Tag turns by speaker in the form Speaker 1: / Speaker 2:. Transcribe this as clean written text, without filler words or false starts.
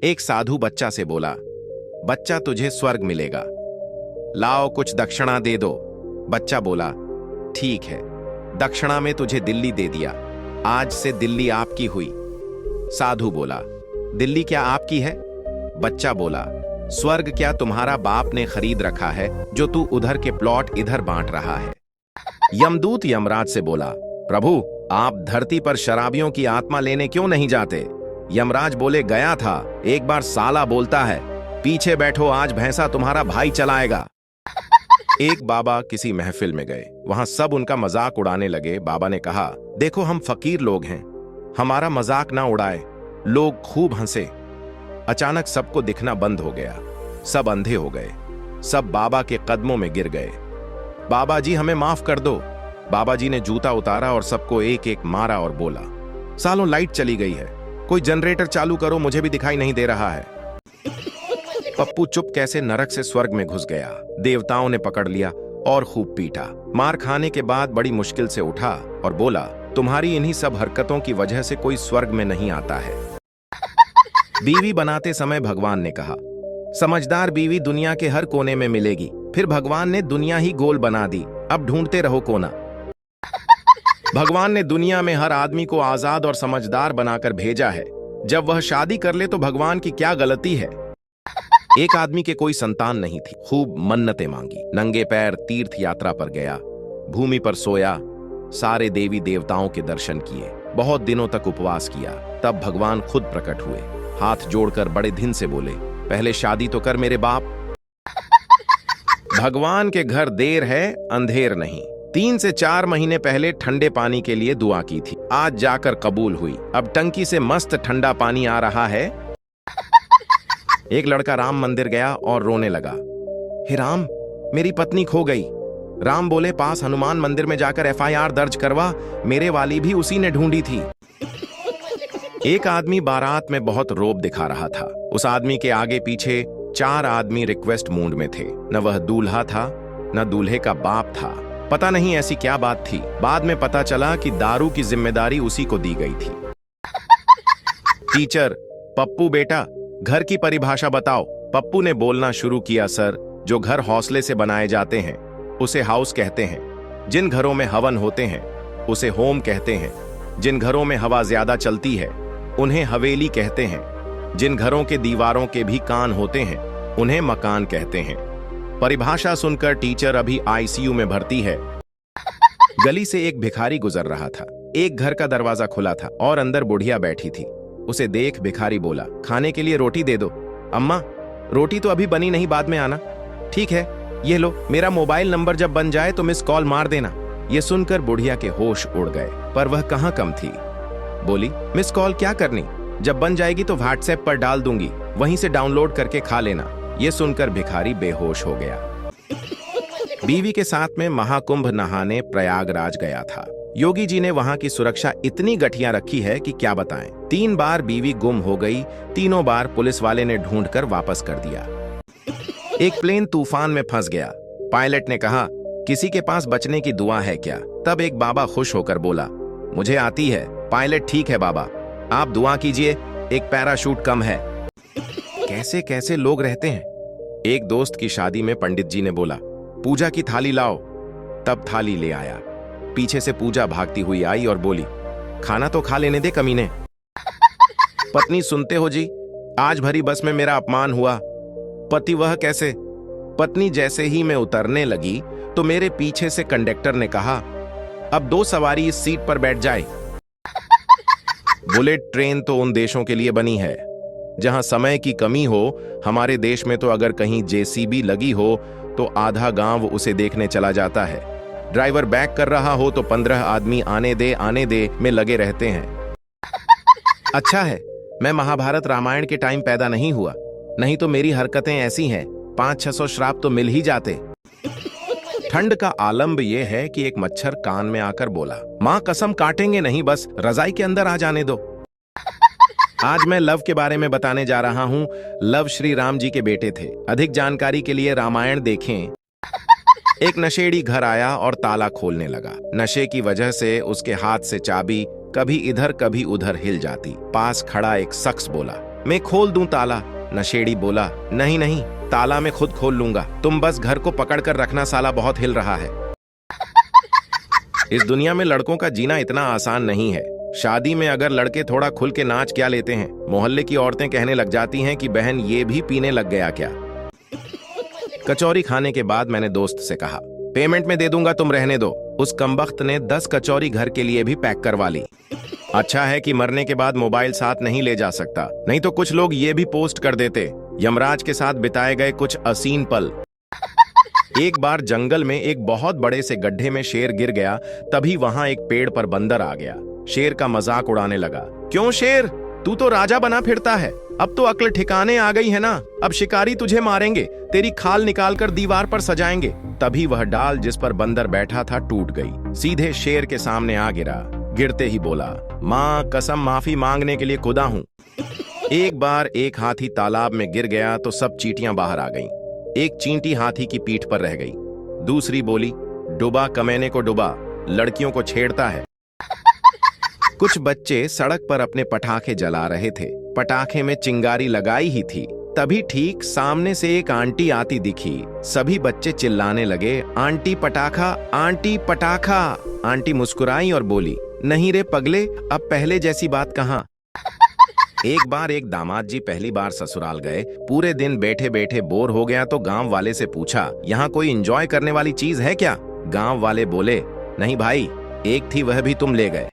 Speaker 1: एक साधु बच्चा से बोला, बच्चा तुझे स्वर्ग मिलेगा, लाओ कुछ दक्षिणा दे दो। बच्चा बोला, ठीक है, दक्षिणा में तुझे दिल्ली दे दिया, आज से दिल्ली आपकी हुई। साधु बोला, दिल्ली क्या आपकी है? बच्चा बोला, स्वर्ग क्या तुम्हारा बाप ने खरीद रखा है जो तू उधर के प्लॉट इधर बांट रहा है? यमदूत यमराज से बोला, प्रभु आप धरती पर शराबियों की आत्मा लेने क्यों नहीं जाते? यमराज बोले, गया था, एक बार साला बोलता है, पीछे बैठो, आज भैंसा तुम्हारा भाई चलाएगा। एक बाबा किसी महफिल में गए, वहां सब उनका मजाक उड़ाने लगे। बाबा ने कहा, देखो हम फकीर लोग हैं, हमारा मजाक ना उड़ाए। लोग खूब हंसे। अचानक सबको दिखना बंद हो गया, सब अंधे हो गए, सब बाबा के कदमों में गिर गए। बाबा जी हमें माफ कर दो। बाबा जी ने जूता उतारा और सबको एक एक मारा और बोला, सालों लाइट चली गई है, कोई जनरेटर चालू करो, मुझे भी दिखाई नहीं दे रहा है। पप्पू चुप कैसे नरक से स्वर्ग में घुस गया। देवताओं ने पकड़ लिया और खूब पीटा। मार खाने के बाद बड़ी मुश्किल से उठा और बोला, तुम्हारी इन्हीं सब हरकतों की वजह से कोई स्वर्ग में नहीं आता है। बीवी बनाते समय भगवान ने कहा, समझदार बीवी दुनिया के हर कोने में मिलेगी। फिर भगवान ने दुनिया ही गोल बना दी, अब ढूंढते रहो कोना। भगवान ने दुनिया में हर आदमी को आजाद और समझदार बनाकर भेजा है, जब वह शादी कर ले तो भगवान की क्या गलती है? एक आदमी के कोई संतान नहीं थी, खूब मन्नतें मांगी, नंगे पैर तीर्थ यात्रा पर गया, भूमि पर सोया, सारे देवी देवताओं के दर्शन किए, बहुत दिनों तक उपवास किया। तब भगवान खुद प्रकट हुए, हाथ जोड़कर बड़े दिन से बोले, पहले शादी तो कर मेरे बाप। भगवान के घर देर है अंधेर नहीं। 3 से 4 महीने पहले ठंडे पानी के लिए दुआ की थी, आज जाकर कबूल हुई। अब टंकी से मस्त ठंडा पानी आ रहा है। एक लड़का राम मंदिर गया और रोने लगा, हे राम मेरी पत्नी खो गई। राम बोले, पास हनुमान मंदिर में जाकर FIR दर्ज करवा, मेरे वाली भी उसी ने ढूंढी थी। एक आदमी बारात में बहुत रोब दिखा रहा था। उस आदमी के आगे पीछे 4 आदमी रिक्वेस्ट मूड में थे। न वह दूल्हा था, न दूल्हे का बाप था। पता नहीं ऐसी क्या बात थी। बाद में पता चला कि दारू की जिम्मेदारी उसी को दी गई थी। टीचर, पप्पू बेटा घर की परिभाषा बताओ। पप्पू ने बोलना शुरू किया, सर जो घर हौसले से बनाए जाते हैं उसे हाउस कहते हैं, जिन घरों में हवन होते हैं उसे होम कहते हैं, जिन घरों में हवा ज्यादा चलती है उन्हें हवेली कहते हैं, जिन घरों के दीवारों के भी कान होते हैं उन्हें मकान कहते हैं। परिभाषा सुनकर टीचर अभी ICU में भर्ती है। गली से एक भिखारी गुजर रहा था। एक घर का दरवाजा खुला था और अंदर बुढ़िया बैठी थी। उसे देख भिखारी बोला, खाने के लिए रोटी दे दो। अम्मा रोटी तो अभी बनी नहीं, बाद में आना। ठीक है, ये लो, मेरा मोबाइल नंबर जब बन जाए तो मिस कॉल मार देना। ये सुनकर बुढ़िया के होश उड़ गए, पर वह कहाँ कम थी। बोली, मिस कॉल क्या करनी, जब बन जाएगी तो व्हाट्सएप पर डाल दूंगी, वहीं से डाउनलोड करके खा लेना। ये सुनकर भिखारी बेहोश हो गया। बीवी के साथ में महाकुंभ नहाने प्रयागराज गया था। योगी जी ने वहां की सुरक्षा इतनी गठिया रखी है कि क्या बताएं। 3 बार बीवी गुम हो गई, तीनों बार पुलिस वाले ने ढूंढकर वापस कर दिया। एक प्लेन तूफान में फंस गया। पायलट ने कहा, किसी के पास बचने की दुआ है क्या? तब एक बाबा खुश होकर बोला, मुझे आती है। पायलट, ठीक है बाबा, आप दुआ कीजिए, एक पैराशूट कम है। कैसे कैसे लोग रहते हैं। एक दोस्त की शादी में पंडित जी ने बोला, पूजा की थाली लाओ। तब थाली ले आया। पीछे से पूजा भागती हुई आई और बोली, खाना तो खा लेने दे कमीने। पत्नी, सुनते हो जी, आज भरी बस में मेरा अपमान हुआ। पति, वह कैसे? पत्नी, जैसे ही मैं उतरने लगी तो मेरे पीछे से कंडक्टर ने कहा, अब 2 सवारी इस सीट पर बैठ जाए। बुलेट ट्रेन तो उन देशों के लिए बनी है जहां समय की कमी हो। हमारे देश में तो अगर कहीं JCB लगी हो तो आधा गांव उसे देखने चला जाता है। ड्राइवर बैक कर रहा हो तो 15 आदमी आने दे में लगे रहते हैं। अच्छा है मैं महाभारत रामायण के टाइम पैदा नहीं हुआ, नहीं तो मेरी हरकतें ऐसी हैं 500-600 श्राप तो मिल ही जाते। ठंड का आलंब यह है कि एक मच्छर कान में आकर बोला, मां कसम काटेंगे नहीं, बस रजाई के अंदर आ जाने दो। आज मैं लव के बारे में बताने जा रहा हूं। लव श्री राम जी के बेटे थे। अधिक जानकारी के लिए रामायण देखें। एक नशेड़ी घर आया और ताला खोलने लगा। नशे की वजह से उसके हाथ से चाबी कभी इधर कभी उधर हिल जाती। पास खड़ा एक शख्स बोला, मैं खोल दूं ताला? नशेड़ी बोला, नहीं नहीं, ताला मैं खुद खोल लूंगा, तुम बस घर को पकड़ कर रखना, साला बहुत हिल रहा है। इस दुनिया में लड़कों का जीना इतना आसान नहीं है। शादी में अगर लड़के थोड़ा खुल के नाच क्या लेते हैं, मोहल्ले की औरतें कहने लग जाती हैं कि बहन ये भी पीने लग गया क्या। कचौरी खाने के बाद मैंने दोस्त से कहा, पेमेंट में दे दूंगा, तुम रहने दो। उस कमबख्त ने 10 कचौरी घर के लिए भी पैक करवा ली। अच्छा है कि मरने के बाद मोबाइल साथ नहीं ले जा सकता, नहीं तो कुछ लोग ये भी पोस्ट कर देते, यमराज के साथ बिताए गए कुछ हसीन पल। एक बार जंगल में एक बहुत बड़े से गड्ढे में शेर गिर गया। तभी वहां एक पेड़ पर बंदर आ गया। शेर का मजाक उड़ाने लगा, क्यों शेर, तू तो राजा बना फिरता है, अब तो अक्ल ठिकाने आ गई है ना, अब शिकारी तुझे मारेंगे, तेरी खाल निकालकर दीवार पर सजाएंगे। तभी वह डाल जिस पर बंदर बैठा था टूट गई, सीधे शेर के सामने आ गिरा। गिरते ही बोला, माँ कसम, माफी मांगने के लिए खुदा हूं। एक बार एक हाथी तालाब में गिर गया तो सब चींटियां बाहर आ गईं। एक चींटी हाथी की पीठ पर रह गई। दूसरी बोली, डुबा कमीने को डुबा, लड़कियों को छेड़ता है। कुछ बच्चे सड़क पर अपने पटाखे जला रहे थे। पटाखे में चिंगारी लगाई ही थी, तभी ठीक सामने से एक आंटी आती दिखी। सभी बच्चे चिल्लाने लगे, आंटी पटाखा, आंटी पटाखा। आंटी मुस्कुराई और बोली, नहीं रे पगले, अब पहले जैसी बात कहाँ। एक बार एक दामाद जी पहली बार ससुराल गए। पूरे दिन बैठे बैठे बोर हो गया तो गांव वाले से पूछा, यहाँ कोई एंजॉय करने वाली चीज है क्या? गांव वाले बोले, नहीं भाई, एक थी वह भी तुम ले गए।